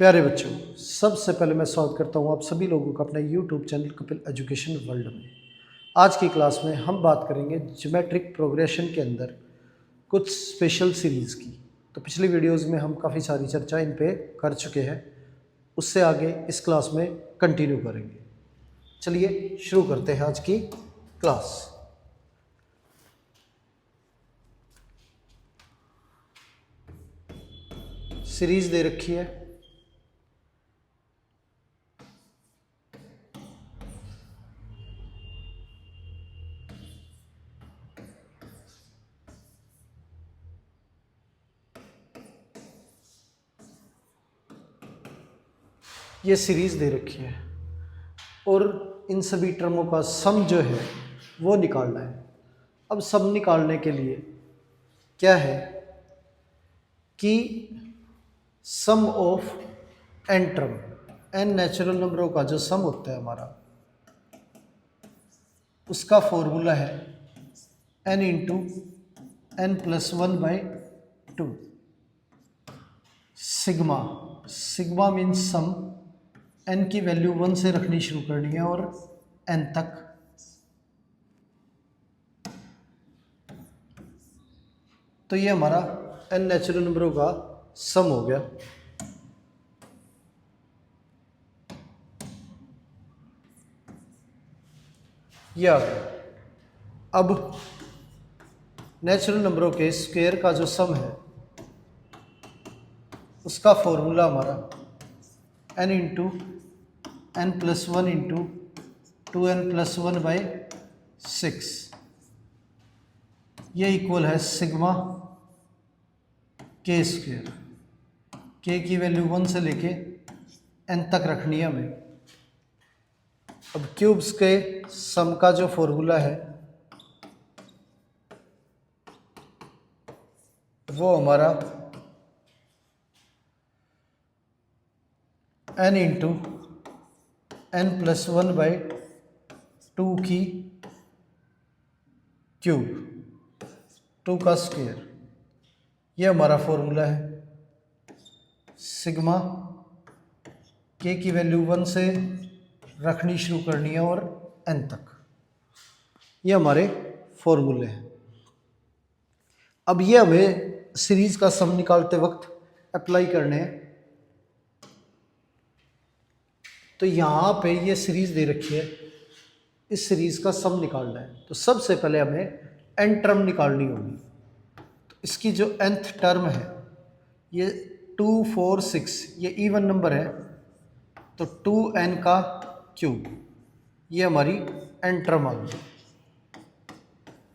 प्यारे बच्चों, सबसे पहले मैं स्वागत करता हूं आप सभी लोगों का अपने YouTube channel Kapil education world में। आज की क्लास में हम बात करेंगे ज्योमेट्रिक प्रोग्रेशन के अंदर कुछ स्पेशल सीरीज़ की। तो पिछली वीडियोस में हम काफ़ी सारी चर्चा इन पे कर चुके हैं, उससे आगे इस क्लास में कंटिन्यू करेंगे। चलिए शुरू करते हैं आज की क्लास। सीरीज़ दे रखी है, ये सीरीज़ दे रखी है और इन सभी टर्मों का सम जो है वो निकालना है। अब सम निकालने के लिए क्या है कि sum of N term, N natural नंबरों का जो सम होता है हमारा, उसका फॉर्मूला है N into N plus 1/2। Sigma, sigma means sum, N की वैल्यू 1 से रखनी शुरू करनी है और एन तक। तो ये हमारा एन नेचुरल नंबरों का सम हो गया। ये आ गया। अब नेचुरल नंबरों के स्क्वायर का जो सम है उसका फॉर्मूला हमारा N into N plus 1 into 2n+1/6, ये इक्वल है सिग्मा के स्क्वायर। के की वैल्यू 1 से लेके एन तक रखनी है हमें। अब क्यूब्स के सम का जो फॉर्मूला है वो हमारा n इंटू एन प्लस 1/2 की क्यूब, 2 का स्क्वायर, ये हमारा फॉर्मूला है। सिग्मा के की वैल्यू 1 से रखनी शुरू करनी है और n तक, ये हमारे फॉर्मूले हैं। अब ये हमें सीरीज का सम निकालते वक्त अप्लाई करने हैं। तो यहाँ पे ये सीरीज दे रखी है, इस सीरीज का सम निकालना है। तो सबसे पहले हमें n टर्म निकालनी होगी। तो इसकी जो nth टर्म है ये 2, 4, 6, ये इवन नंबर है, तो 2n का क्यूब, ये हमारी n टर्म आ गई,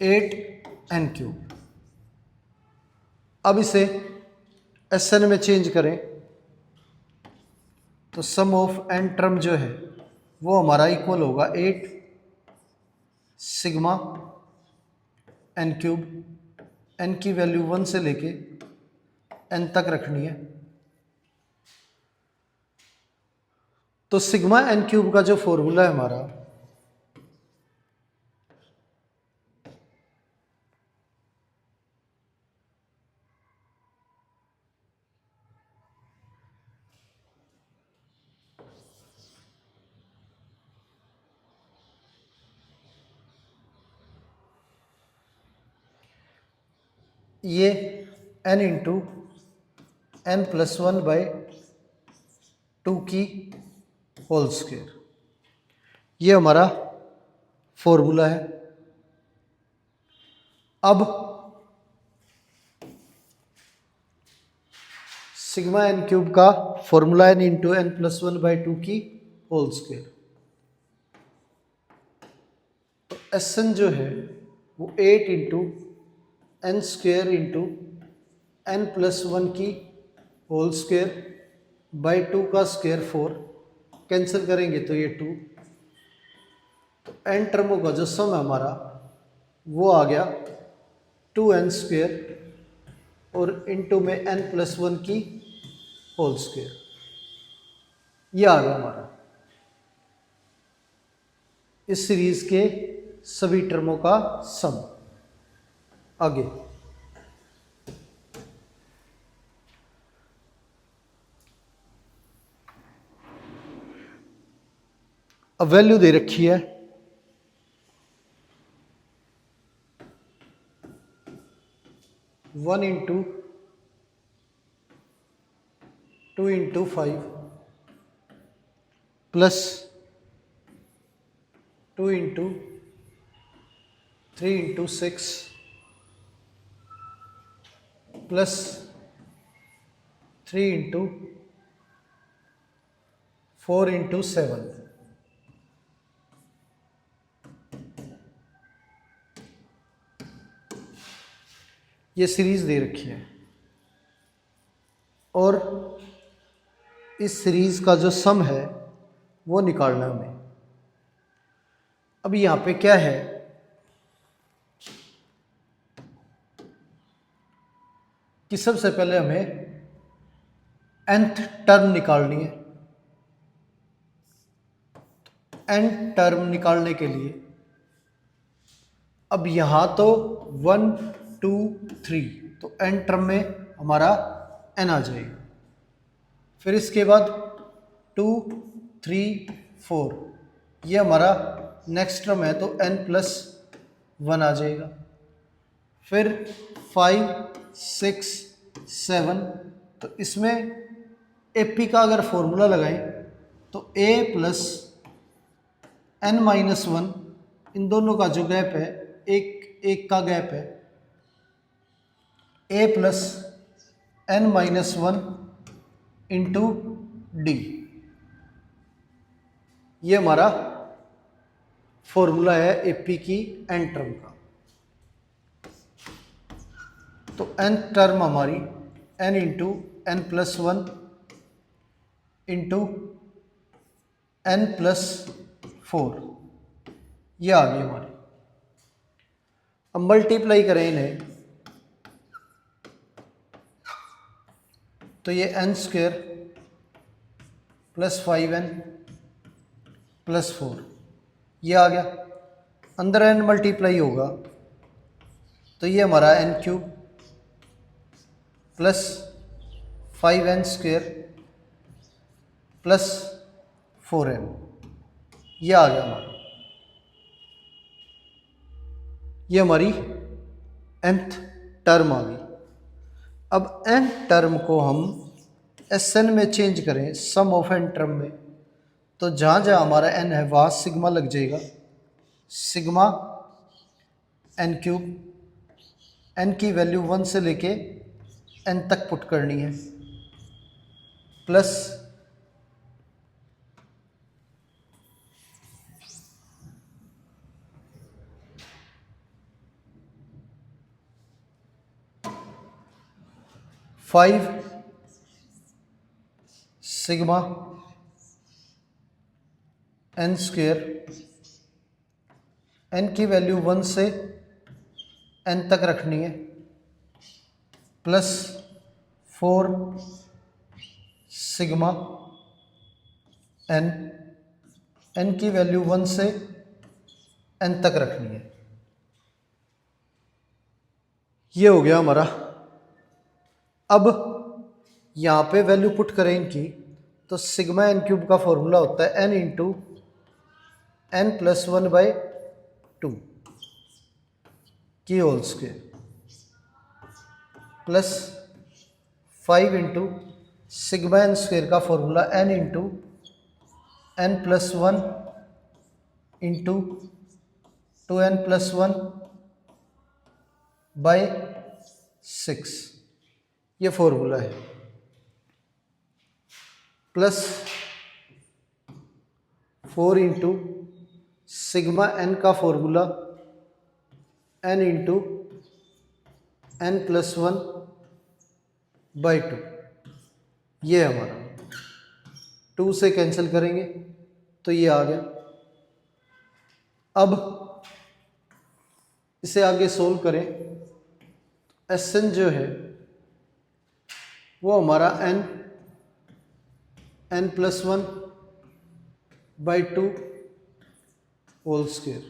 8n क्यूब। अब इसे Sn में चेंज करें तो सम ऑफ n टर्म जो है वो हमारा इक्वल होगा 8 सिग्मा n क्यूब। n की वैल्यू 1 से लेके n तक रखनी है। तो सिग्मा n क्यूब का जो फॉर्मूला है हमारा, ये n इंटू एन प्लस 1/2 की होल स्क्वायर, ये हमारा फॉर्मूला है। अब सिग्मा n क्यूब का formula n into N plus 1/2 की होल स्क्वायर। तो Sn जो है वो 8 into N square into N plus 1 की होल स्क्वेयर बाई 2 का स्क्वेयर 4, कैंसिल करेंगे तो ये 2। तो n टर्मों का जो सम है हमारा वो आ गया 2n स्क्वेयर और इंटू में n प्लस 1 की होल स्क्वेयर, ये आ गया हमारा इस सीरीज के सभी टर्मों का सम। आगे अब वैल्यू दे रखी है 1 into 2 into 5 plus 2 into 3 into 6 plus 3 into 4 into 7। ये सीरीज दे रखी है और इस सीरीज का जो सम है वो निकालना है हमें। अब यहाँ पे क्या है कि सबसे पहले हमें nth टर्म निकालनी है। n टर्म निकालने के लिए अब यहाँ तो 1 2 3 तो n टर्म में हमारा n आ जाएगा। फिर इसके बाद 2 3 4 ये हमारा नेक्स्ट टर्म है तो n प्लस 1 आ जाएगा। फिर 5 6 7 तो इसमें AP का अगर फॉर्मूला लगाएं तो a प्लस n माइनस 1 इन दोनों का जो गैप है एक का गैप है a plus n minus 1 into D. ये हमारा फॉर्मूला है AP की n टर्म का। तो n टर्म हमारी n into n plus 1 into n plus 4 ये आ गई हमारी। अब मल्टीप्लाई करें इन्हें तो ये n square plus 5n plus 4 ये आ गया। अंदर n मल्टीप्लाई होगा तो ये हमारा n cube plus 5n square plus 4n ये आ गया हमारा। ये हमारी nth टर्म आ गई। अब n टर्म को हम Sn में चेंज करें सम ऑफ n टर्म में तो जहाँ जहाँ हमारा n है वहाँ सिग्मा लग जाएगा। सिग्मा n क्यूब, n की वैल्यू 1 से लेके n तक पुट करनी है plus 5 sigma n square, n की वैल्यू 1 से n तक रखनी है प्लस 4 सिग्मा n, n की वैल्यू 1 से n तक रखनी है। ये हो गया हमारा। अब यहाँ पे वैल्यू पुट करें इनकी तो सिग्मा n क्यूब का फॉर्मूला होता है n into n plus 1 by 2 की whole square plus 5 into sigma n square का formula n into n plus 1 into 2n plus 1 by 6 ये फॉर्मूला है प्लस 4 इंटू सिग्मा n का formula n into n plus 1 by 2 ये है हमारा। 2 से cancel करेंगे तो ये आ गया। अब इसे आगे सोल्व करें Sn जो है वो हमारा n plus 1 by 2 whole square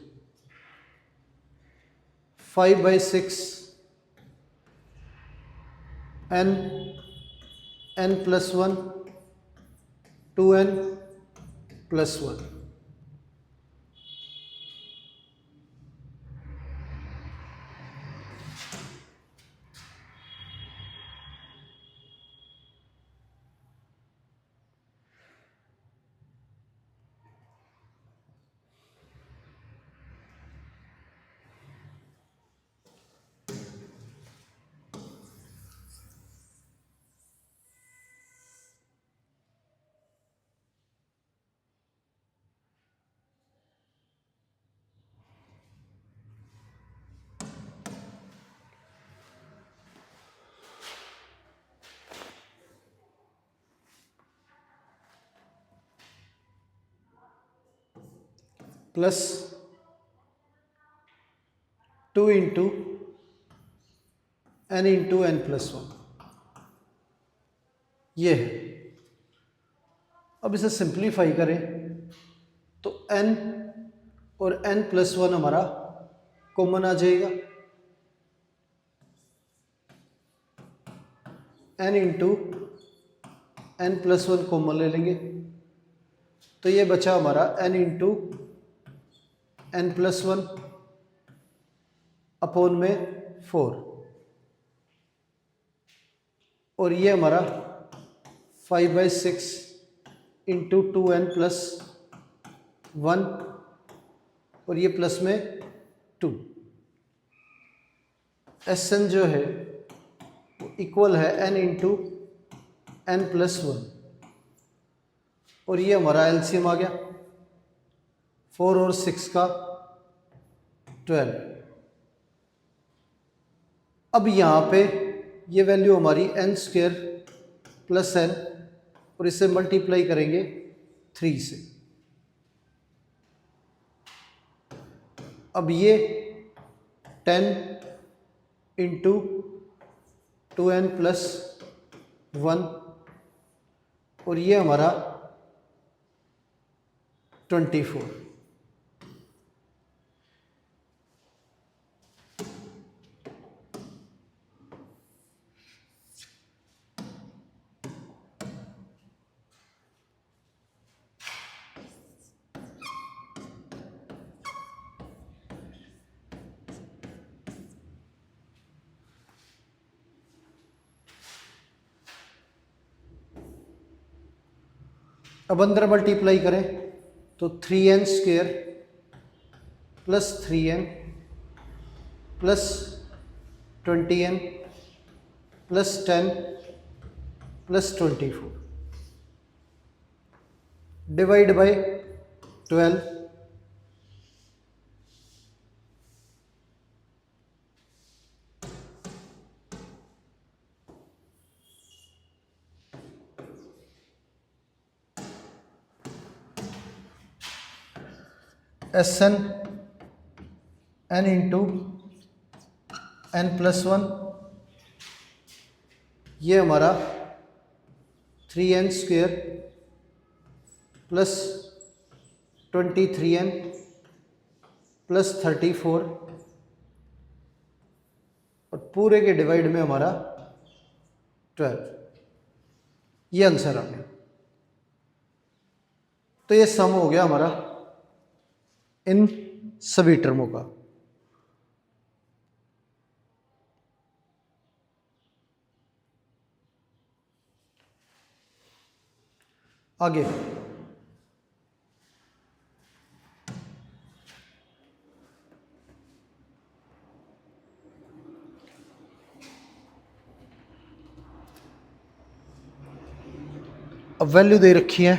5 by 6 n plus 1 2n plus 1 plus 2 into n plus 1, ये है। अब इसे सिंप्लीफाई करें तो n और n प्लस 1 हमारा कॉमन आ जाएगा, n into n plus 1 common ले लेंगे तो ये बचा हमारा n into n plus 1 upon में 4, और ये हमारा 5/6 इंटू 2n प्लस 1, और ये प्लस में 2। Sn जो है वो इक्वल है n इंटू n प्लस 1, और ये हमारा एलसीएम आ गया 4 और 6 का 12। अब यहाँ पे ये वैल्यू हमारी n² प्लस n, और इसे मल्टीप्लाई करेंगे 3 से। अब ये 10 इंटू 2n प्लस 1, और ये हमारा 24। अब अंदर मल्टीप्लाई करें तो 3n² plus 3n plus 20n plus 10 plus 24 divide by 12। Sn n into n plus 1, ये हमारा 3n² प्लस 23n प्लस 34, और पूरे के डिवाइड में हमारा 12, ये आंसर आ गया। तो ये सम हो गया हमारा इन सभी टर्मों का। आगे अब वैल्यू दे रखी है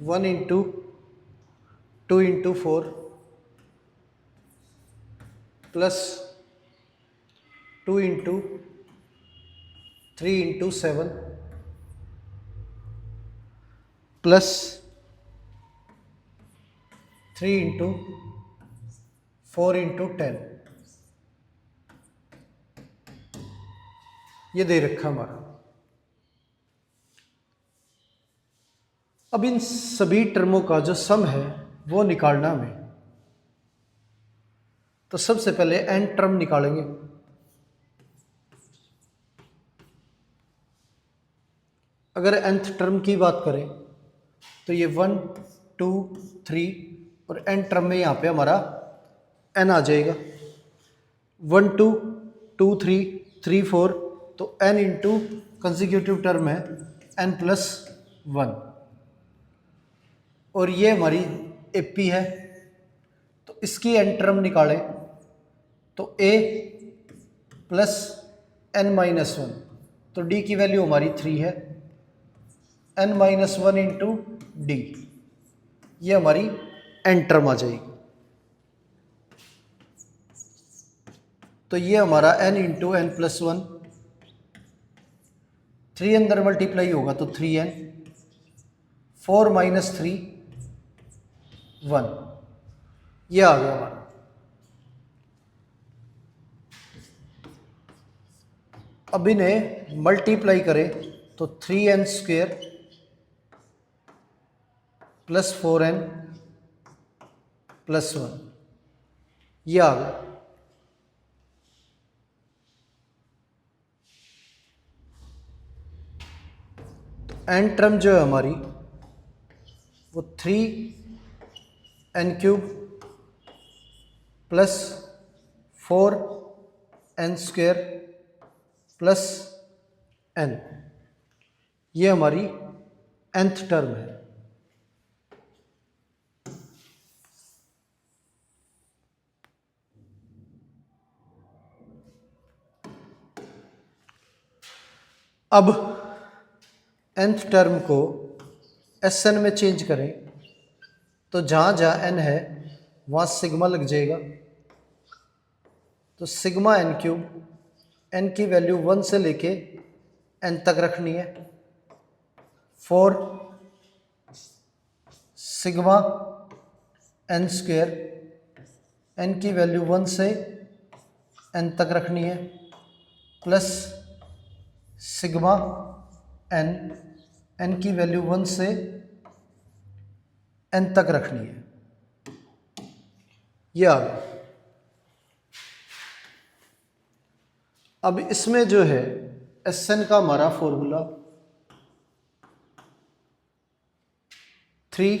1 into 2 into 4 plus 2 into 3 into 7 plus 3 into 4 into 10, ये दे रखा हमारा। अब इन सभी टर्मों का जो सम है वो निकालना हमें, तो सबसे पहले n टर्म निकालेंगे। अगर nth टर्म की बात करें तो ये 1 2 3, और n टर्म में यहाँ पे हमारा n आ जाएगा 1 2 2 3 3 4, तो n इंटू कंसेक्यूटिव टर्म है n प्लस 1, और ये हमारी AP है, तो इसकी n टर्म निकालें तो a प्लस n माइनस 1, तो d की वैल्यू हमारी 3 है, n माइनस 1 इंटू डी, ये हमारी n टर्म आ जाएगी। तो ये हमारा n इंटू n प्लस 1 3 अंदर मल्टीप्लाई होगा तो 3n, 4 माइनस 3 1, ये आ गया हमारा। अब इन्हें मल्टीप्लाई करें तो 3n square plus 4n plus 1, ये आ गया। एन टर्म जो है हमारी वो 3n cube plus 4n square plus n, ये हमारी nth टर्म है। अब nth टर्म को Sn में चेंज करें तो जहाँ जहाँ n है वहाँ सिग्मा लग जाएगा। तो सिग्मा n क्यूब, n की वैल्यू 1 से लेके n तक रखनी है। 4 सिग्मा n स्क्वेयर, n की वैल्यू 1 से n तक रखनी है, प्लस सिग्मा n, n की वैल्यू 1 से n तक रखनी है, ये आ गया। अब इसमें जो है Sn का हमारा फॉर्मूला 3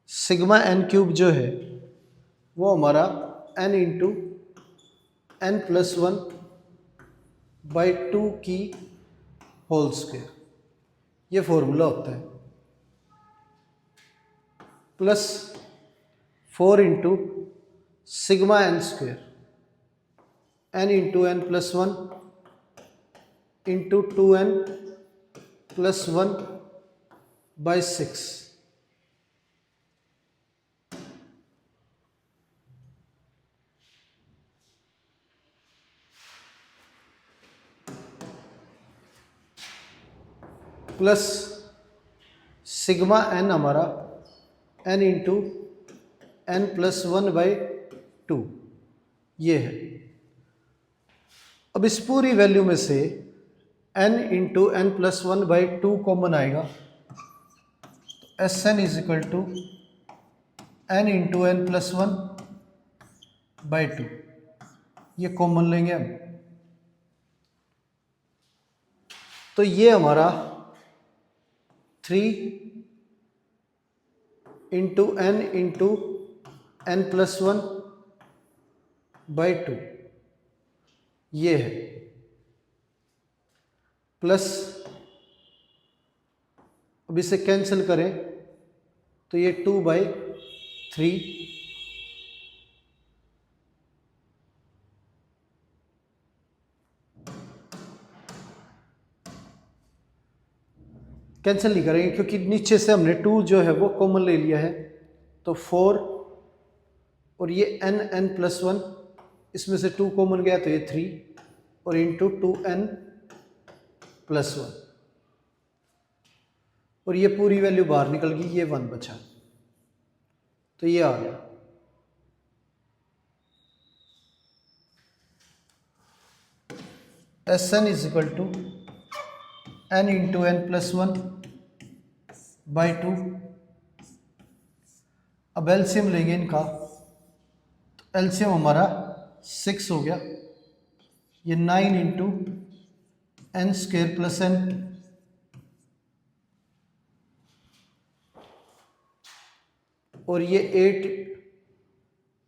सिग्मा n क्यूब जो है वो हमारा n into n plus 1 by 2 की होल स्क्वायर, ये फॉर्मूला होता है, plus 4 into sigma n square, n into n plus 1 into 2n plus 1 by 6, plus sigma n हमारा n into n plus 1 by 2, ये है। अब इस पूरी वैल्यू में से n into n plus 1 by 2 common आएगा, तो Sn is equal to n into n plus 1 by 2, ये कॉमन लेंगे हम। तो ये हमारा 3 इंटू n प्लस 1 बाई 2, ये है, प्लस अब इसे कैंसिल करें तो ये 2 बाई 3, कैंसिल नहीं करेंगे क्योंकि नीचे से हमने 2 जो है वो कॉमन ले लिया है, तो 4 और ये n प्लस 1, इसमें से 2 कॉमन गया तो ये 3 और इंटू 2n प्लस 1, और ये पूरी वैल्यू बाहर निकल गई, ये 1 बचा, तो ये आ गया। Sn is equal to n into n plus 1 by 2। अब एलसीएम लेंगे इनका, तो एलसीएम हमारा 6 हो गया, ये 9 into n square plus n, और ये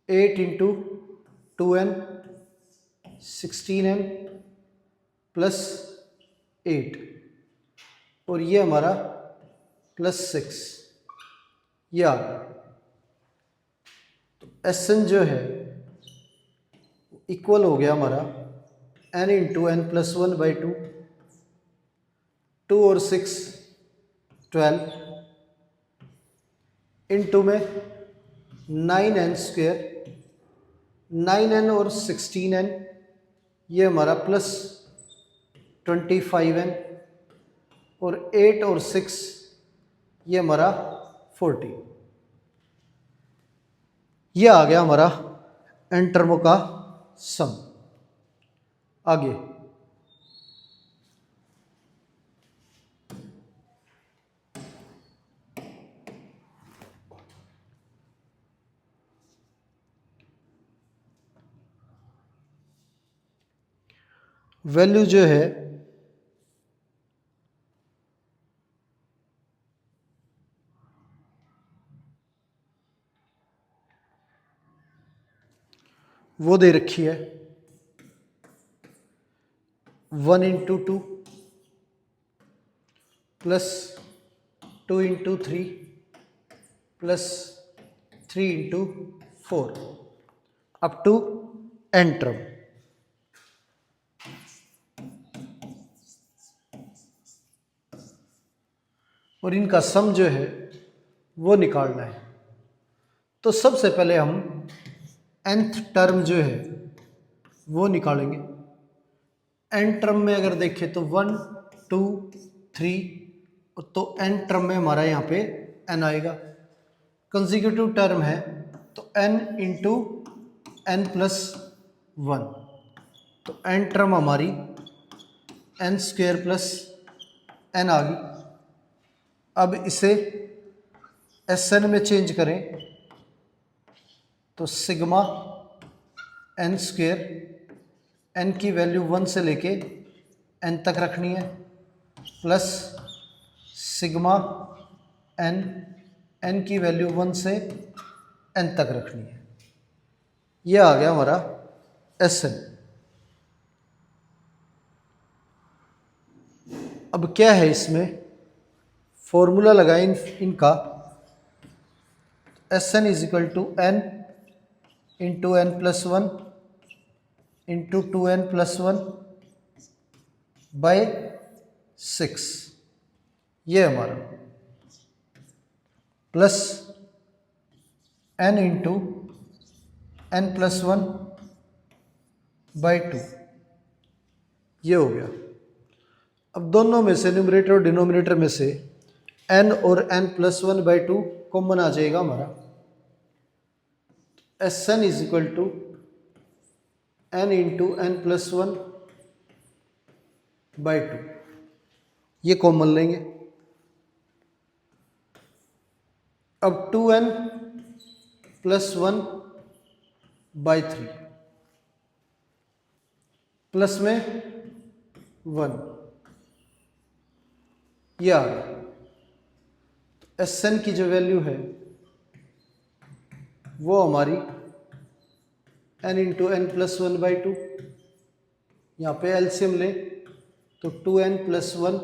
8 इंटू 2n 16n प्लस 8, और ये हमारा प्लस 6, ये आ गया। तो Sn जो है इक्वल हो गया हमारा n into n plus 1 by 2, 2 और 6 12, इंटू में 9n स्क्वेयर, 9n और 16n, ये हमारा प्लस 25n और 8 और 6 ये हमारा 40। ये आ गया हमारा n टर्मों का सम। आगे वैल्यू जो है वो दे रखी है 1 into 2 plus 2 into 3 plus 3 into 4 up to n term. और इनका सम जो है वो निकालना है। तो सबसे पहले हम nth टर्म जो है वो निकालेंगे। n टर्म में अगर देखें तो 1 2 3, तो n टर्म में हमारा यहाँ पे n आएगा। कंसेक्यूटिव टर्म है तो n इंटू n प्लस 1, तो n टर्म हमारी n स्क्वेयर प्लस n आ गई। अब इसे Sn में चेंज करें तो सिग्मा n स्क्वेयर, n की वैल्यू 1 से लेके n तक रखनी है, प्लस सिग्मा n, n की वैल्यू 1 से n तक रखनी है। यह आ गया हमारा Sn। अब क्या है इसमें फॉर्मूला लगाएं इनका। Sn is equal to n into n plus 1 into 2n plus 1 by 6, ये हमारा, plus n into n plus 1 by 2, ये हो गया। अब दोनों में से न्यूमरेटर और डिनोमिनेटर में से n और n प्लस 1 बाई 2 कॉमन आ जाएगा हमारा। Sn is equal to n into n plus 1 by 2, ये कॉमन लेंगे। अब 2n प्लस 1 बाई 3 प्लस में 1, ये आ गया। Sn की जो वैल्यू है वो हमारी n into n plus 1 by 2, यहाँ पे एलसीएम ले तो 2n plus 1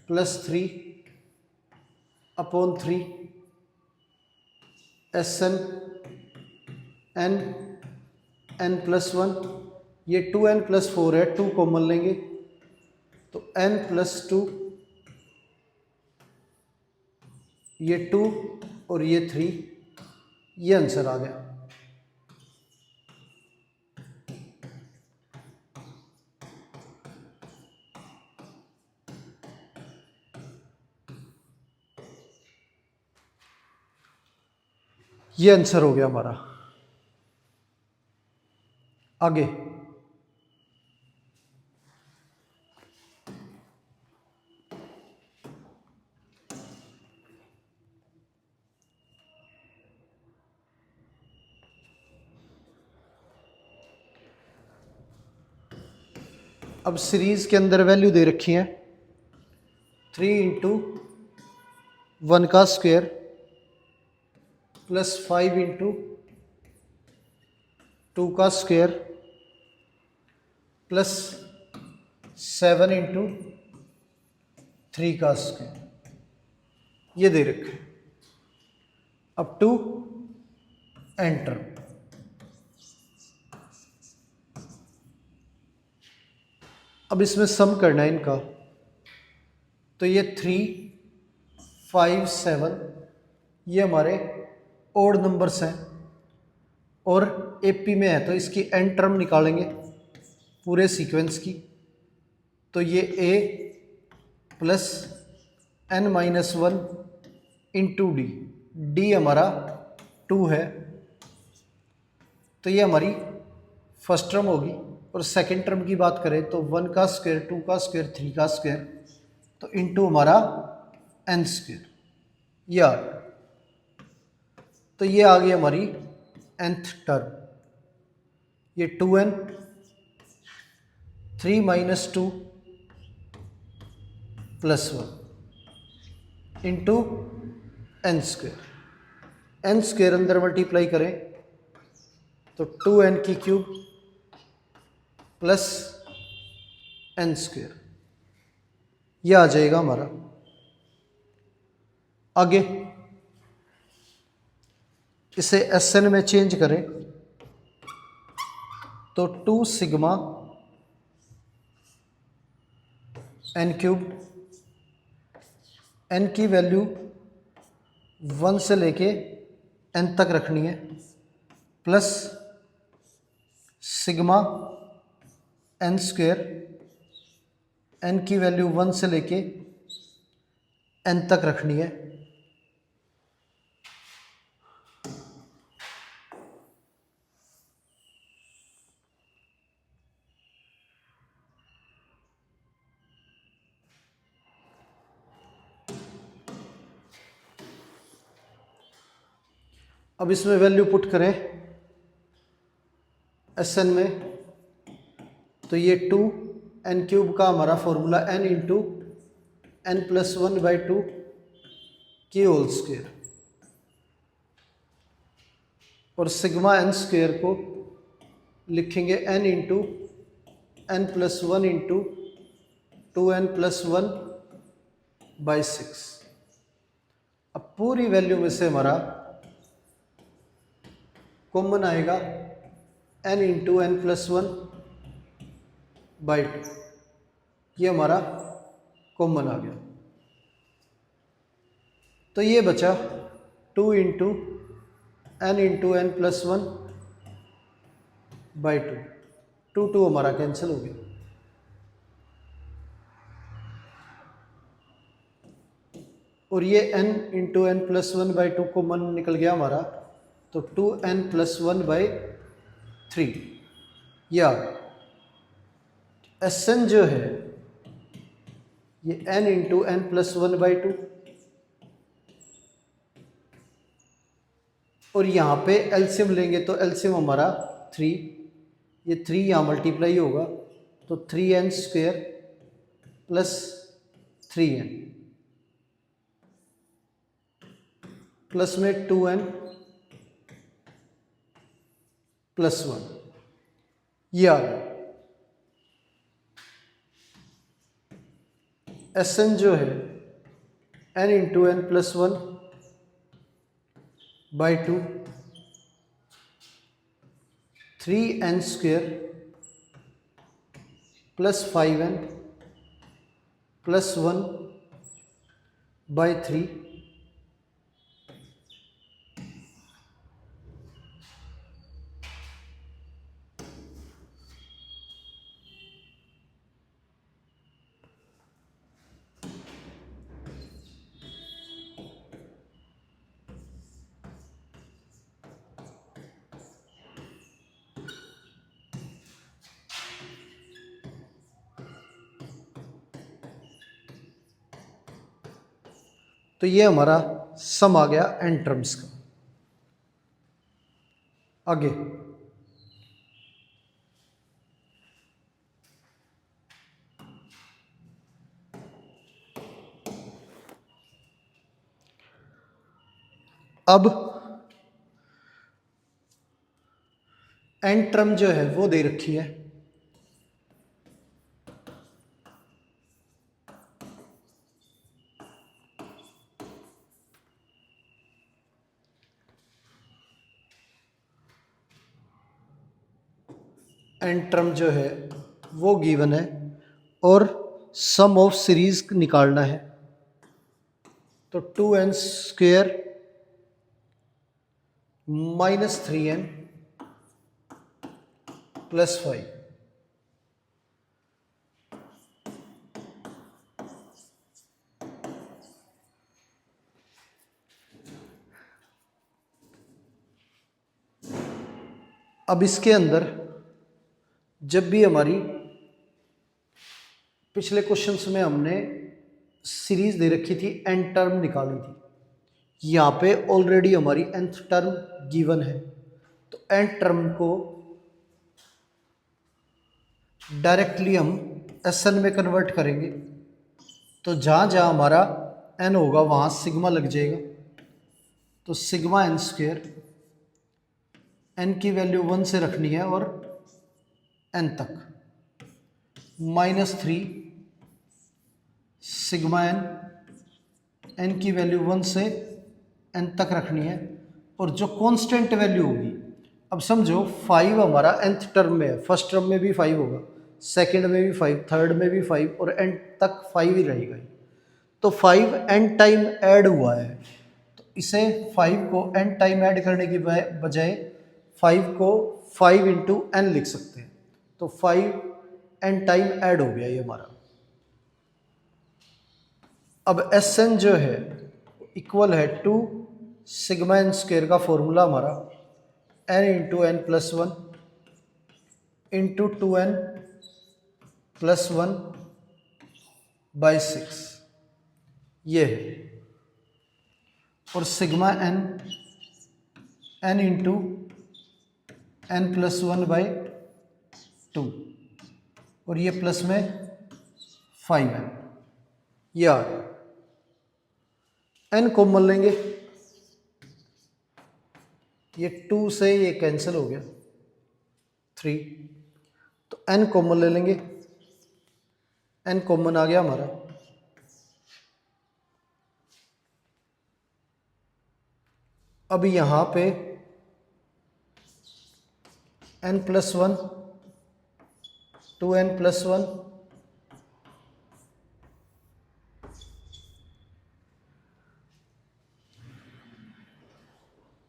plus 3 upon 3 Sn n n plus 1, ये 2n प्लस 4 है, 2 कॉमन लेंगे तो n प्लस 2, ये 2 और ये 3, ये आंसर आ गया। ये आंसर हो गया हमारा। आगे अब सीरीज के अंदर वैल्यू दे रखी है 3 इंटू 1 का स्क्वायर प्लस 5 इंटू 2 का स्क्वायर प्लस 7 इंटू 3 का स्क्वायर, ये दे रखे अप टू एंटर। अब इसमें सम करना है इनका, तो ये 3 5 7 ये हमारे ओड नंबर्स हैं और एपी में है तो इसकी एन टर्म निकालेंगे पूरे सीक्वेंस की। तो ये a plus n minus one into D, D हमारा 2 है, तो ये हमारी फर्स्ट टर्म होगी। और सेकंड टर्म की बात करें तो 1 का स्क्वायर, 2 का स्क्वायर, 3 का स्क्वायर, तो इंटू हमारा n स्क्वायर, या तो ये आ गई हमारी nth टर्म। ये 2n, 3 minus 2 plus 1 into n square. n square अंदर मल्टीप्लाई करें तो 2n की क्यूब प्लस n स्क्वायर, यह आ जाएगा हमारा। आगे इसे Sn में चेंज करें तो 2 सिग्मा n क्यूब, n की वैल्यू 1 से लेके n तक रखनी है, plus sigma n square, n की वैल्यू 1 से लेके n तक रखनी है, अब इसमें वैल्यू पुट करें Sn में, तो ये 2 n क्यूब का हमारा formula n into n plus 1/2 की होल स्क्वायर, और सिग्मा n स्क्वायर को लिखेंगे n into n plus 1 into 2n plus 1/6। अब पूरी वैल्यू में से हमारा कॉमन आएगा n इंटू n प्लस 1/2, ये हमारा कॉमन आ गया। तो ये बचा 2 इंटू n प्लस 1/2, 2 हमारा कैंसिल हो गया। और ये n into n plus 1/2 common निकल गया हमारा, तो 2n प्लस 1/3, या Sn जो है ये n इंटू n प्लस 1/2, और यहाँ पे एलसीएम लेंगे तो एलसीएम हमारा 3, ये 3 यहाँ मल्टीप्लाई होगा तो 3n square plus 3n plus में 2n प्लस 1, ये आ गया। Sn जो है n into n plus 1/2, 3n square plus 5n plus 1/3, तो ये हमारा सम आ गया n टर्म्स का। आगे अब n टर्म जो है वो दे रखी है, n टर्म जो है वो गिवन है, और सम ऑफ सीरीज निकालना है, तो 2n square minus 3n plus 5 अब इसके अंदर जब भी हमारी पिछले क्वेश्चंस में हमने सीरीज दे रखी थी, एन टर्म निकाली थी, यहाँ पे ऑलरेडी हमारी nth टर्म गिवन है, तो एन टर्म को डायरेक्टली हम एस एन में कन्वर्ट करेंगे। तो जहाँ जहाँ हमारा एन होगा वहाँ सिग्मा लग जाएगा, तो सिग्मा एन स्क्वेयर, एन की वैल्यू 1 से रखनी है और एन तक, -3 सिग्मा एन, एन की वैल्यू 1 से एन तक रखनी है, और जो कांस्टेंट वैल्यू होगी, अब समझो 5 हमारा nth टर्म में है, फर्स्ट टर्म में भी 5 होगा, सेकंड में भी 5, थर्ड में भी 5 और एंड तक 5 ही रहेगा। तो 5 n टाइम ऐड हुआ है, तो इसे 5 को n टाइम ऐड करने की बजाय 5 को 5 इंटू एन लिख सकते हैं। तो 5 n टाइम ऐड हो गया ये हमारा। अब एस एन जो है इक्वल है टू सिग्मा एन स्क्वेयर का फॉर्मूला हमारा N into N plus 1 into 2n plus 1 by 6 ये है, और sigma n n into N plus 1 by 2, और ये प्लस में 5n, ये आ गया। एन कॉमन लेंगे, ये 2 से ये कैंसिल हो गया 3, तो एन कॉमन ले लेंगे, एन कॉमन आ गया हमारा। अब यहाँ पे n plus 1, 2n plus 1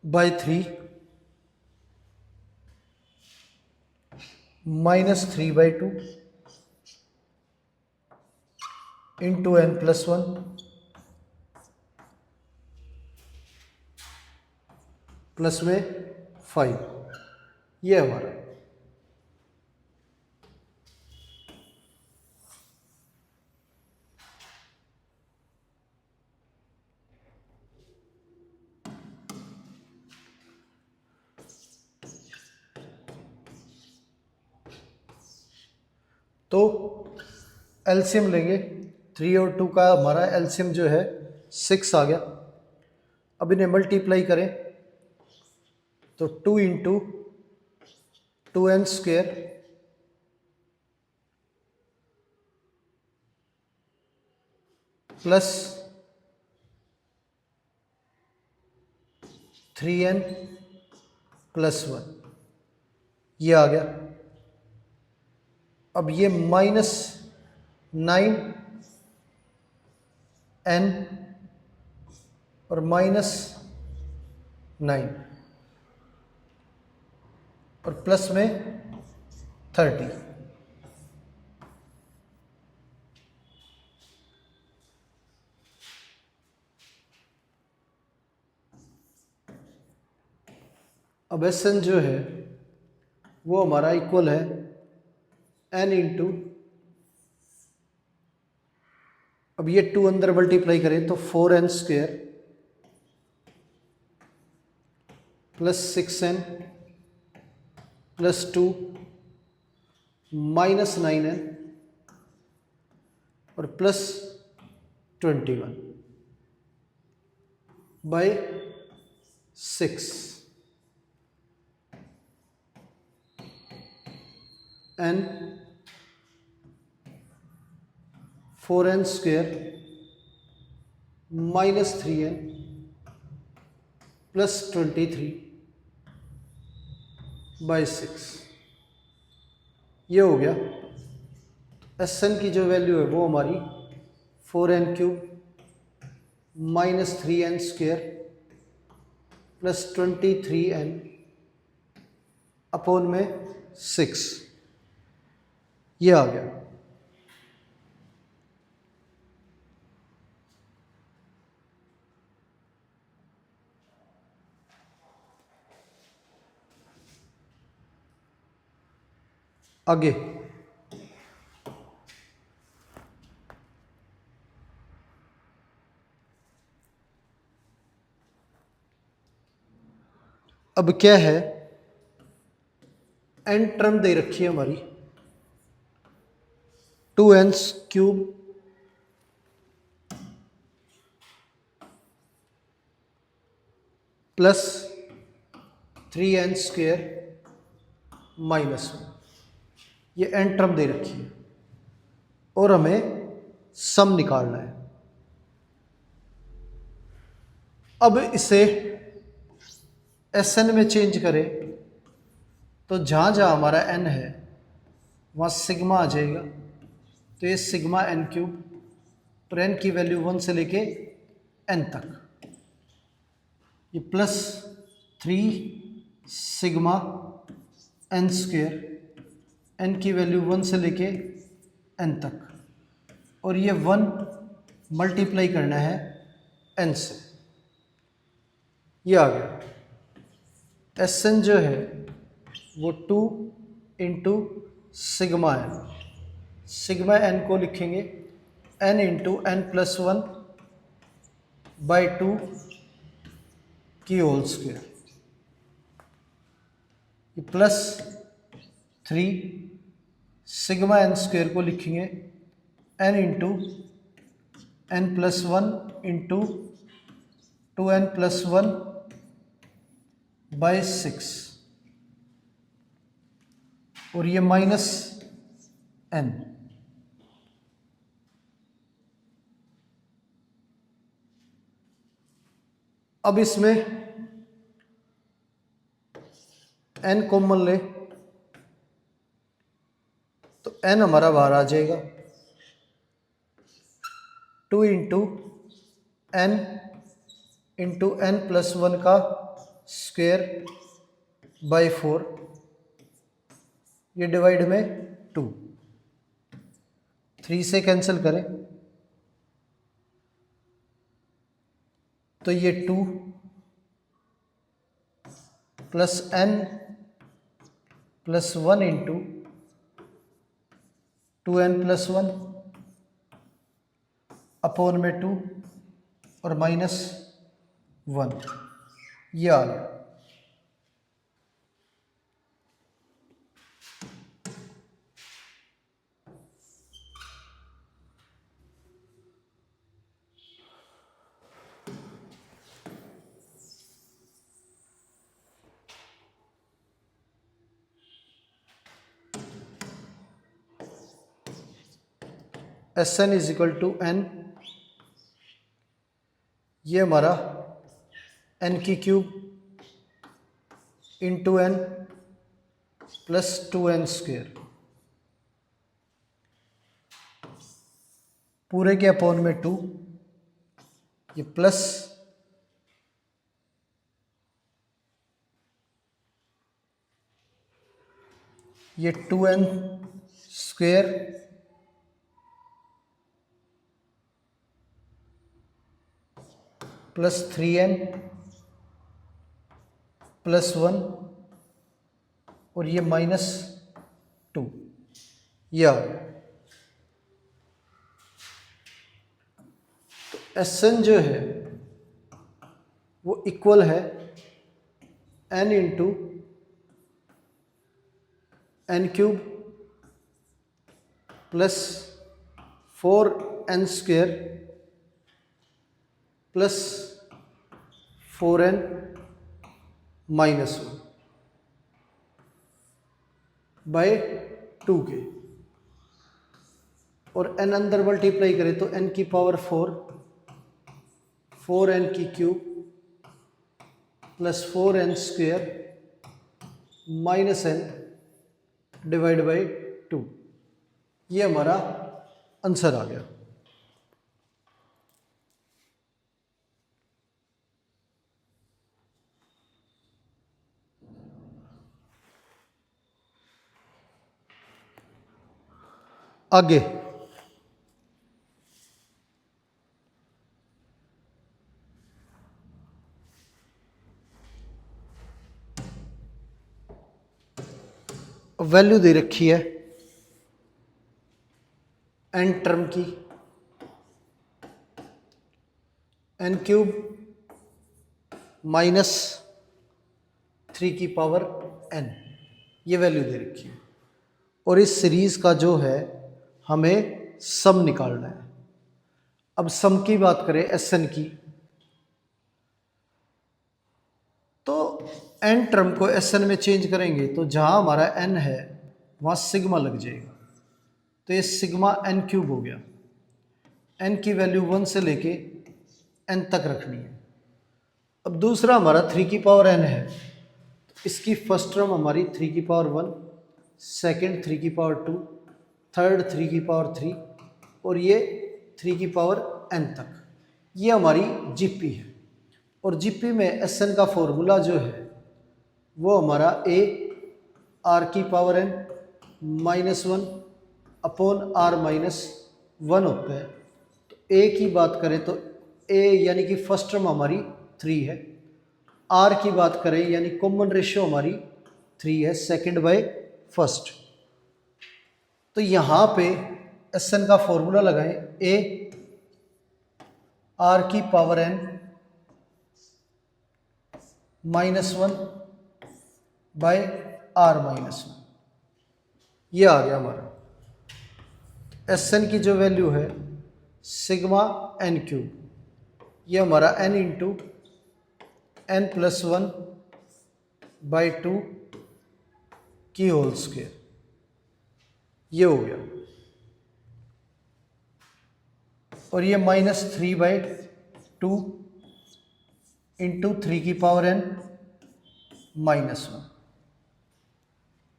by 3 -3 by 2 into N plus 1 plus में 5, ये हमारा। तो एलसीएम लेंगे, 3 और 2 का हमारा एलसीएम जो है 6 आ गया। अब इन्हें मल्टीप्लाई करें तो 2 into 2n square plus 3n plus 1, ये आ गया। अब ये -9n और -9 और प्लस में 30, अब एस एन जो है वो हमारा इक्वल है n इंटू, अब ये 2 अंदर मल्टीप्लाई करें तो 4n square plus 6n plus 2 -9n और plus 21 by 6 n 4n square -3n plus 23 by 6, ये हो गया। एस एन की जो वैल्यू है वो हमारी 4n³ -3n square plus 23n upon में 6, ये आ गया। आगे अब क्या है, एन टर्म दे रखी है हमारी 2n³ प्लस 3n² -1, ये एन टर्म दे रखी है और हमें सम निकालना है। अब इसे Sn में चेंज करें तो जहाँ जहाँ हमारा n है वहाँ सिग्मा आ जाएगा, तो ये सिग्मा n³ और n की वैल्यू 1 से लेके n तक, ये प्लस 3 सिग्मा n², n की वैल्यू 1 से लेके n तक, और ये 1 मल्टीप्लाई करना है n से, ये आ गया। Sn जो है वो 2 into sigma n, sigma n को लिखेंगे n इंटू n+1 बाई 2 की whole square, plus 3 sigma n² को लिखेंगे n into n+1 into 2n+1 by 6, और ये माइनस n। अब इसमें n कॉमन ले तो n हमारा बाहर आ जाएगा, 2 इंटू n+1 का स्क्वायर बाई 4, ये डिवाइड में 2, 3 से कैंसिल करें तो ये 2 plus n+1 into 2n+1 upon में 2 और -1, ये आ गया। Sn is equal to n, ये हमारा n³ into n plus 2n², पूरे के अपॉन में 2, ये प्लस ये 2n² प्लस 3n +1 और ये -2, ये आ गया। तो Sn जो है वो इक्वल है n into n³ plus 4n² plus 4n -1 by 2 के, और n अंदर मल्टीप्लाई करें तो n की power 4, 4n³ plus 4n² -n divide by 2, ये हमारा आंसर आ गया। आगे वैल्यू दे रखी है एन टर्म की, एन क्यूब माइनस 3 ये वैल्यू दे रखी है। और इस सीरीज का जो है हमें सम निकालना है। अब सम की बात करें एस एन की, तो एन टर्म को एस एन में चेंज करेंगे तो जहां हमारा एन है वहां सिग्मा लग जाएगा, तो ये सिग्मा एन क्यूब हो गया। एन की वैल्यू 1 से लेके एन तक रखनी है। अब दूसरा हमारा 3 n है, इसकी फर्स्ट टर्म हमारी 3 1, सेकेंड 3 2, थर्ड 3 3 और ये 3 n तक, ये हमारी जीपी है। और जीपी में एस एन का फॉर्मूला जो है वो हमारा ए r⁻n -1 अपॉन r-1 होता है। तो ए की बात करें तो ए यानी कि फर्स्ट टर्म हमारी 3 है, आर की बात करें यानी कॉमन रेशियो हमारी 3 है, सेकंड बाय फर्स्ट। तो यहाँ पे एस एन का फॉर्मूला लगाएं, ए r⁻n -1 बाय r-1, ये आ गया हमारा। एस एन की जो वैल्यू है सिग्मा एन क्यूब, ये हमारा n इंटू n+1 बाई 2 की होल स्क्वायर, ये हो गया। और ये -3/2 इंटू 3n -1,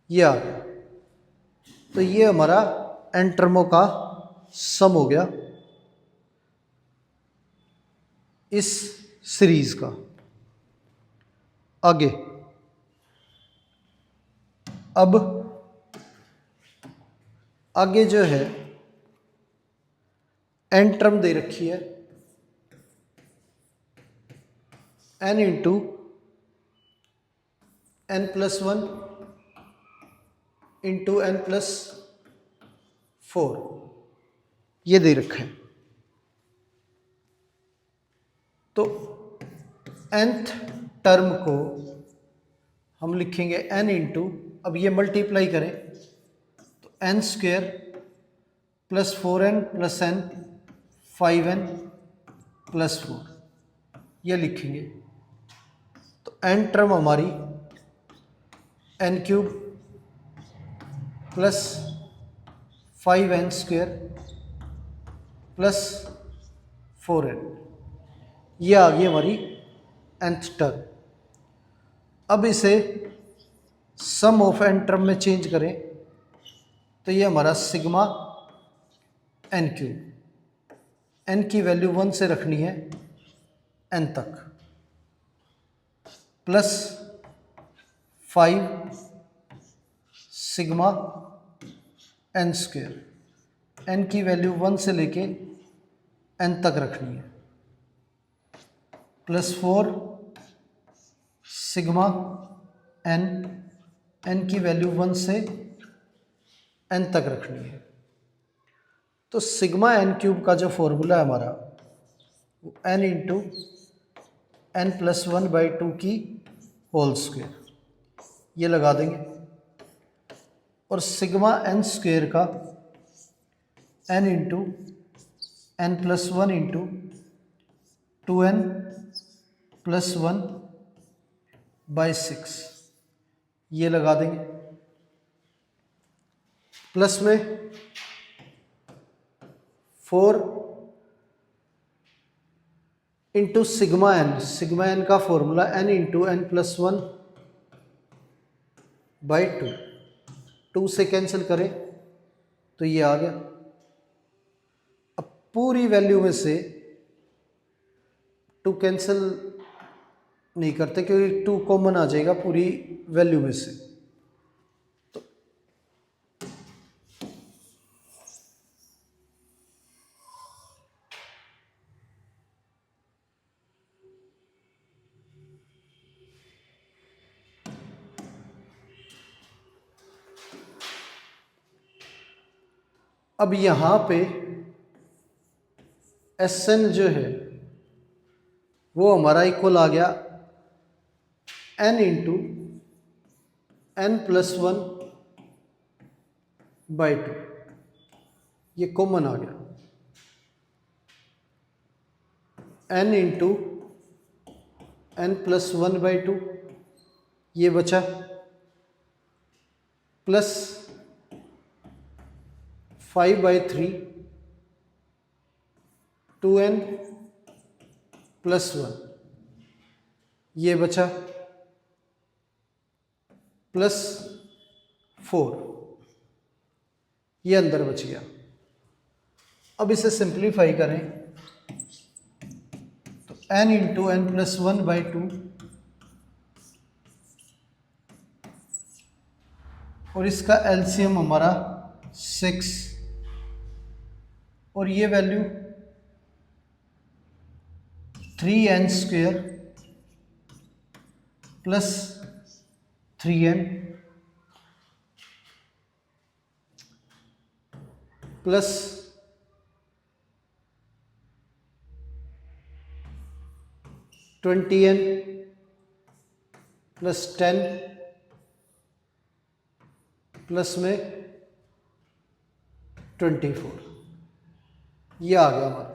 ये आ गया। तो ये हमारा एन टर्मों का सम हो गया इस सीरीज का। आगे अब आगे जो है एन टर्म दे रखी है n into n+1 into n+4, ये दे रखा है। तो nth टर्म को हम लिखेंगे n इंटू, अब ये मल्टीप्लाई करें तो n² + 4n + n 5n + 4, ये लिखेंगे। तो n टर्म हमारी n³ + 5n² + 4n, ये आ गई हमारी nth टर्म। अब इसे सम ऑफ एन टर्म में चेंज करें तो ये हमारा सिग्मा एन क्यूब, एन की वैल्यू 1 से रखनी है एन तक, प्लस 5 सिग्मा n², एन की वैल्यू 1 से लेके एन तक रखनी है, प्लस 4 सिग्मा एन, एन की वैल्यू 1 से एन तक रखनी है। तो सिग्मा एन क्यूब का जो फॉर्मूला है हमारा n इंटू n+1/2 की होल स्क्वायर, ये लगा देंगे। और सिग्मा n² का n into n+1 into 2n+1/6, ये लगा देंगे। प्लस में 4 इंटू सिग्मा एन का फॉर्मूला n इंटू n+1/2, 2 से कैंसिल करें तो ये आ गया। अब पूरी वैल्यू में से 2 कैंसिल नहीं करते क्योंकि 2 कॉमन आ जाएगा पूरी वैल्यू में से। अब यहाँ पे Sn जो है वो हमारा इक्वल आ गया n into n plus 1 by 2, ये कॉमन आ गया। n into n plus 1 by 2 ये बचा, प्लस 5/3 2n प्लस 1 ये बचा, प्लस 4 ये अंदर बच गया। अब इसे सिंप्लीफाई करें तो n into n plus 1 by 2 और इसका एलसीएम हमारा 6 और ये value 3n square plus 3n plus 20n plus 10 plus में 24 ये आ गया हमारा।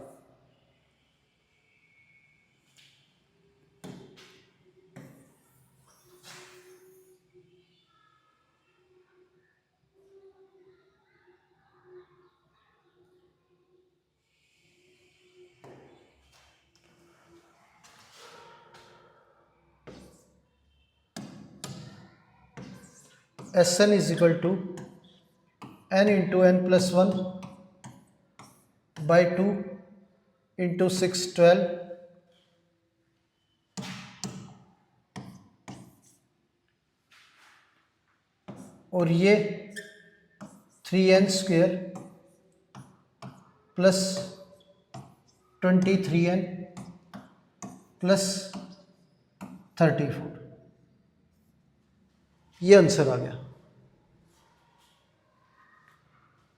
Sn is equal to n into n plus 1 by 2 into 6 12 और ये 3n square plus 23n plus 34 ये आंसर आ गया।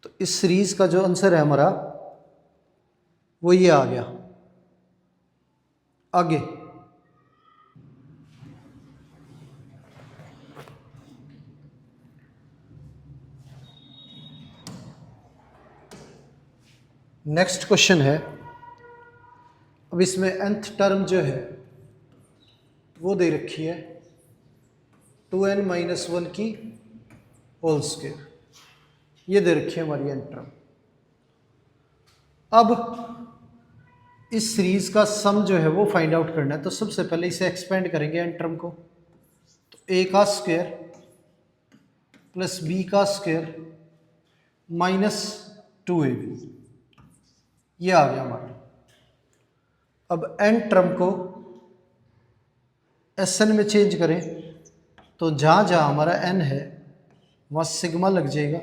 तो इस सीरीज का जो आंसर है हमारा वो ये आ गया। आगे नेक्स्ट क्वेश्चन है। अब इसमें nth टर्म जो है वो दे रखी है 2n माइनस 1 की होल स्क्वायर, ये दे रखी है हमारी nth टर्म। अब इस सीरीज का सम जो है वो फाइंड आउट करना है, तो सबसे पहले इसे एक्सपेंड करेंगे n टर्म को। तो a का स्क्वायर प्लस b का स्क्वायर माइनस 2ab ये आ गया हमारा। अब n टर्म को Sn में चेंज करें तो जहाँ जहाँ हमारा n है वहाँ सिग्मा लग जाएगा।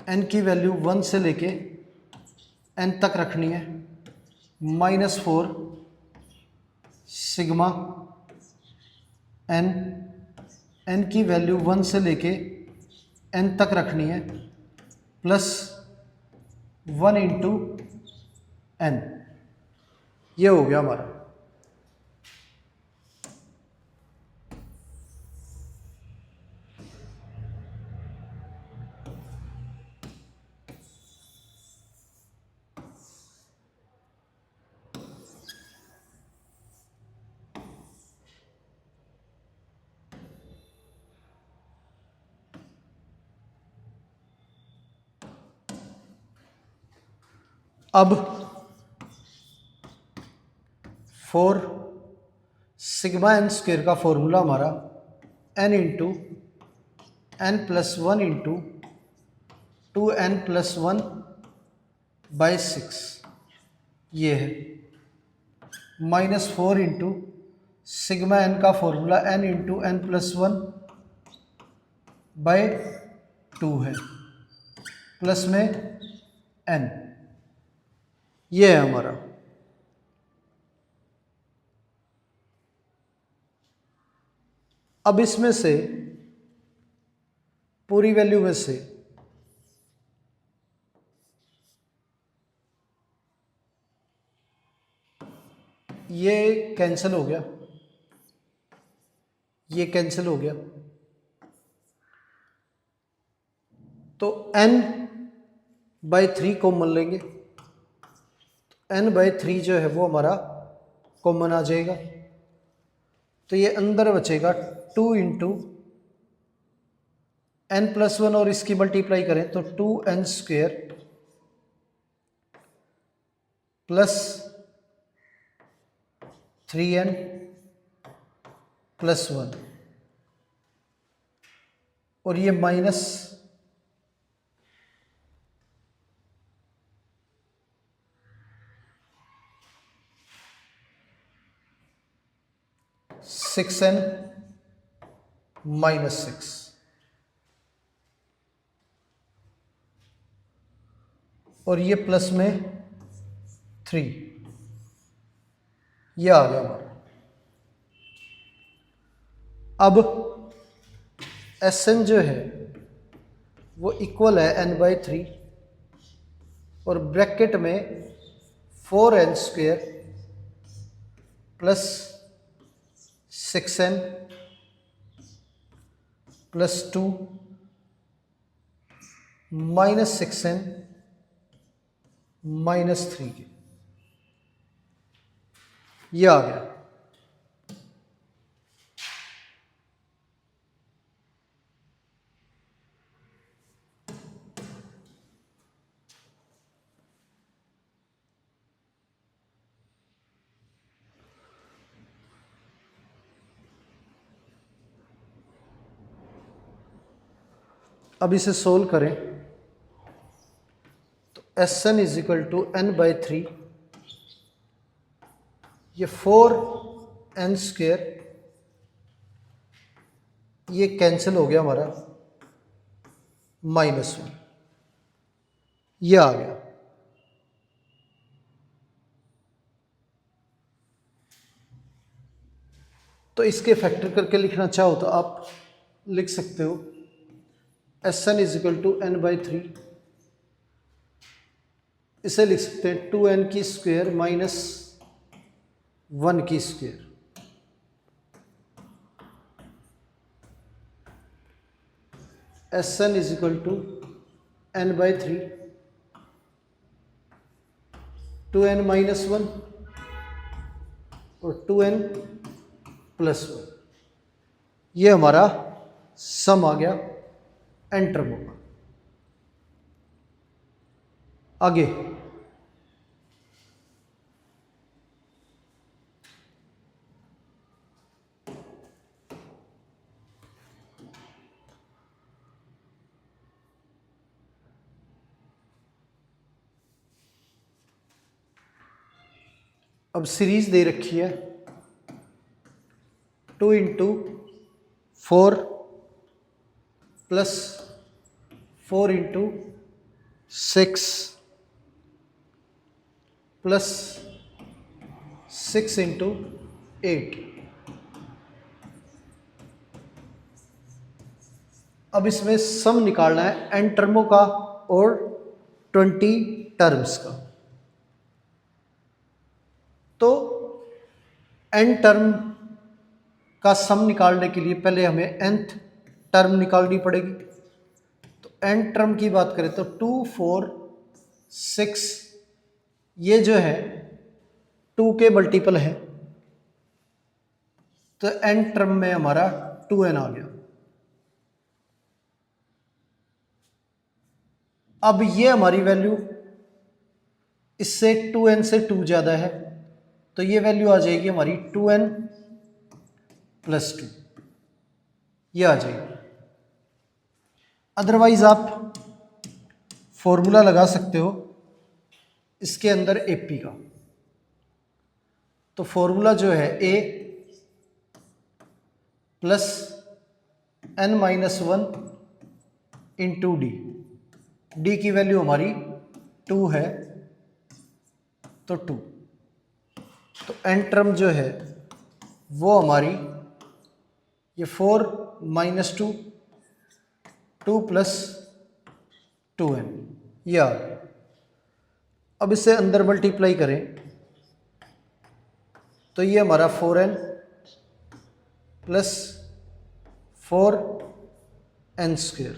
n की वैल्यू 1 से लेके n तक रखनी है, -4 सिग्मा n, n की वैल्यू 1 से लेके n तक रखनी है, प्लस 1 इंटू n ये हो गया हमारा। अब फॉर सिग्मा n स्क्वेयर का फॉर्मूला हमारा n into n plus 1 into 2n plus 1 by 6 ये है, -4 इंटू सिग्मा n का formula n into n plus 1 by 2 है, प्लस में n ये है हमारा। अब इसमें से पूरी वैल्यू में से ये कैंसिल हो गया, ये कैंसिल हो गया, तो n/3 कॉमन लेंगे, n/3 जो है वो हमारा कॉमन आ जाएगा, तो ये अंदर बचेगा 2 इंटू n+1 और इसकी मल्टीप्लाई करें तो 2n² प्लस 3n+1 और ये माइनस 6n-6 और ये प्लस में 3, ये आ गया हमारा। अब Sn जो है वो इक्वल है n/3 और ब्रैकेट में 4n² plus 6n plus 2 minus 6n minus 3 के, ये आ गया। अब इसे सोल्व करें तो Sn is equal to n/3, ये 4n², ये कैंसिल हो गया हमारा, -1, ये आ गया। तो इसके फैक्टर करके लिखना चाहो तो आप लिख सकते हो Sn is equal to n/3, इसे लिख सकते हैं 2n² minus 1²। Sn is equal to n/3 2n-1 और 2n+1, ये हमारा सम आ गया एन टर्मों का। आगे अब सीरीज दे रखी है 2 into 4 plus 4 into 6 plus 6 into 8। अब इसमें सम निकालना है एन टर्मों का और 20 टर्म्स का। तो एन टर्म का सम निकालने के लिए पहले हमें nth टर्म निकालनी पड़ेगी। तो एन टर्म की बात करें तो 2, 4, 6, ये जो है 2 के मल्टीपल है, तो एन टर्म में हमारा 2n आ गया। अब ये हमारी वैल्यू इससे 2n से 2 ज़्यादा है, तो ये वैल्यू आ जाएगी हमारी 2n+2, ये आ जाएगी। अदरवाइज आप फॉर्मूला लगा सकते हो इसके अंदर AP का। तो फॉर्मूला जो है A plus n-1 into D, D की वैल्यू हमारी 2 है तो 2, तो एन टर्म जो है वो हमारी ये 4 - 2, 2 + 2n, ये आ गया। अब इसे अंदर मल्टीप्लाई करें तो ये हमारा 4n प्लस 4n²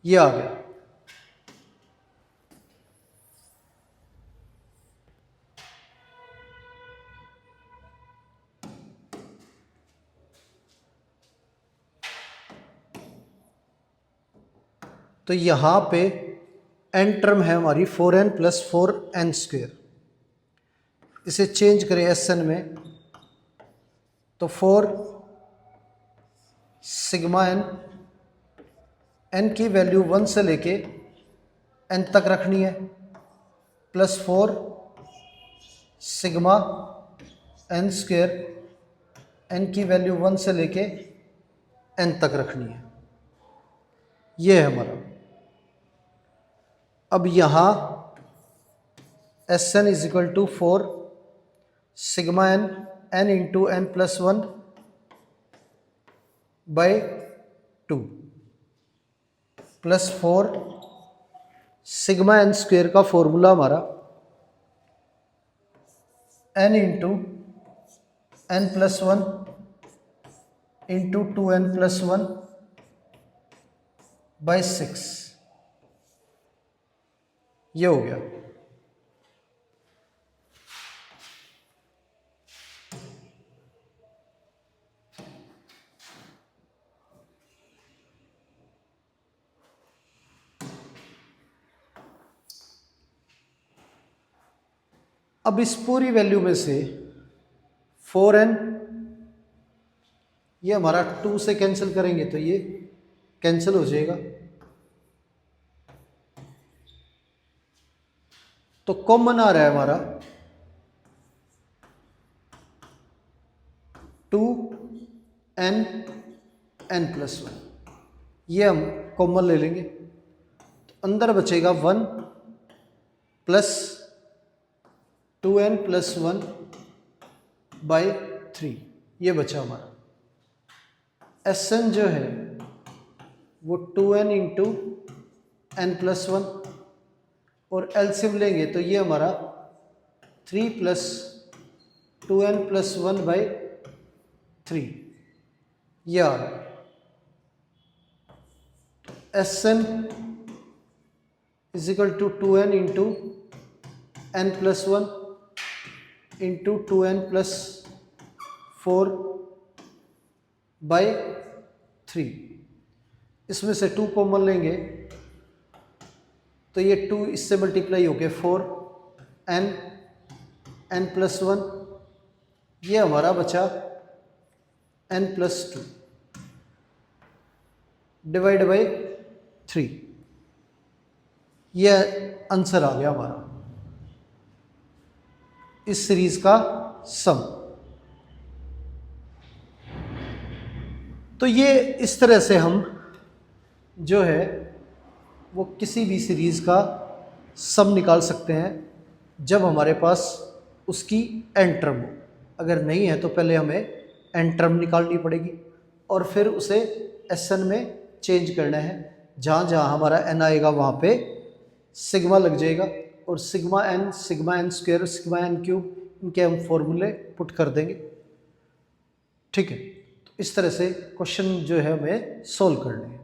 ये आ गया। तो यहाँ पे n टर्म है हमारी 4n प्लस 4n²। इसे चेंज करें Sn में तो 4 सिग्मा n, n की वैल्यू 1 से लेके n तक रखनी है, प्लस 4 सिग्मा n², n की वैल्यू 1 से लेके n तक रखनी है। ये है हमारा। अब यहाँ Sn is equal to 4 sigma n, n into n plus 1 by 2 plus 4 sigma n² का फॉर्मूला हमारा n into n plus 1 into 2n plus 1 by 6, ये हो गया। अब इस पूरी वैल्यू में से 4n ये हमारा 2 से कैंसिल करेंगे तो ये कैंसिल हो जाएगा। तो कॉमन आ रहा है हमारा 2n n प्लस 1, ये हम कॉमन ले लेंगे तो अंदर बचेगा 1 प्लस 2n प्लस 1 बाई 3, ये बचा हमारा। Sn जो है वो 2n इंटू n प्लस 1 और एलसीएम लेंगे तो ये हमारा 3 प्लस 2n प्लस 1 बाई 3, ये आ रहा है। Sn is equal to 2n into n plus 1 into 2n plus 4 by 3, इसमें से 2 कॉमन लेंगे तो ये 2 इससे मल्टीप्लाई हो गया 4 n प्लस 1, ये हमारा बचा n प्लस 2 डिवाइड बाई 3, ये आंसर आ गया हमारा इस सीरीज का सम। तो ये इस तरह से हम जो है वो किसी भी सीरीज़ का सम निकाल सकते हैं जब हमारे पास उसकी n टर्म हो। अगर नहीं है तो पहले हमें n टर्म निकालनी पड़ेगी और फिर उसे Sn में चेंज करना है। जहाँ जहाँ हमारा n आएगा वहाँ पे सिग्मा लग जाएगा और sigma n, sigma n², sigma n³ इनके हम फॉर्मूले पुट कर देंगे। ठीक है, तो इस तरह से क्वेश्चन जो है हमें सोल्व करने हैं।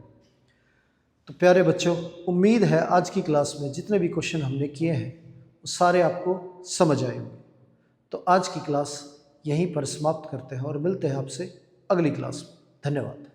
तो प्यारे बच्चों, उम्मीद है आज की क्लास में जितने भी क्वेश्चन हमने किए हैं वो सारे आपको समझ आए होंगे। तो आज की क्लास यहीं पर समाप्त करते हैं और मिलते हैं आपसे अगली क्लास में। धन्यवाद।